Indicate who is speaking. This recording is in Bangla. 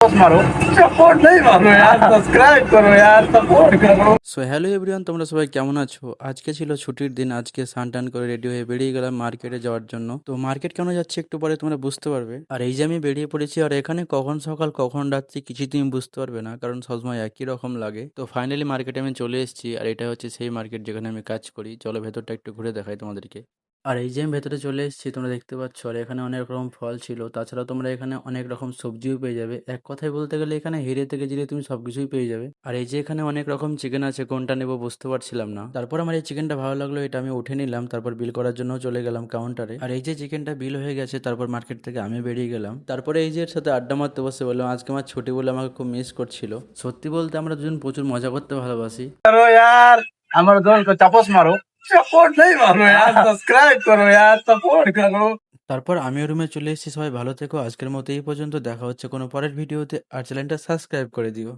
Speaker 1: मारो सपोर्ट नहीं मारो यार सब्सक्राइब करो यार सपोर्ट करो।
Speaker 2: সো হ্যালো এভরিওয়ান, তোমরা সবাই কেমন আছো? আজকে ছিল ছুটির দিন। আজকে স্নান টান করে রেডি হয়ে বেরিয়ে গেলাম মার্কেটে যাওয়ার জন্য। তো মার্কেট কেন যাচ্ছি একটু পরে তোমরা বুঝতে পারবে। আর এই যে আমি বেরিয়ে পড়েছি, আর এখানে কখন সকাল কখন রাত্রি কিছুই তুমি বুঝতে পারবে না, কারণ সবসময় একই রকম লাগে। তো ফাইনালি মার্কেটে আমি চলে এসেছি, আর এটা হচ্ছে সেই মার্কেট যেখানে আমি কাজ করি। চলো ভেতরটা একটু ঘুরে দেখাই তোমাদেরকে। আর এই যে আমি ভেতরে চলে এসেছি, তোমরা দেখতে পাচ্ছ, আর এখানে অনেক রকম ফল ছিল। তাছাড়া তোমরা এখানে অনেক রকম সবজিও পেয়ে যাবে। এক কথায় বলতে গেলে এখানে হিরে থেকে জিরে তুমি সবকিছুই পেয়ে যাবে। আর এই যে এখানে অনেক রকম চিকেন আছে, কোনটা নেবো বুঝতে পারছিলাম না। তারপর আমার এই চিকেনটা ভালো লাগলো, এটা আমি উঠে নিলাম। তারপর বিল করার জন্য চলে গেলাম কাউন্টারে। আর এই যে চিকেনটা বিল হয়ে গেছে, তারপর মার্কেট থেকে আমি বেরিয়ে গেলাম। তারপরে এই যে এর সাথে আড্ডা মারতে বসে বললাম আজকে আমার ছুটি বলে আমাকে খুব মিস করছিল। সত্যি বলতে আমরা দুজন প্রচুর মজা করতে ভালোবাসি।
Speaker 1: करो यार हमारे दोस्त को चपोस मारो सपोर्ट नहीं मारो यार सब्सक्राइब करो यार सपोर्ट करो।
Speaker 2: তারপর আমিও রুমে চলে এসেছি। সবাই ভালো থেকো, আজকের মতো এই পর্যন্ত। দেখা হচ্ছে কোনো পরের ভিডিওতে, আর চ্যানেলটা সাবস্ক্রাইব করে দিও।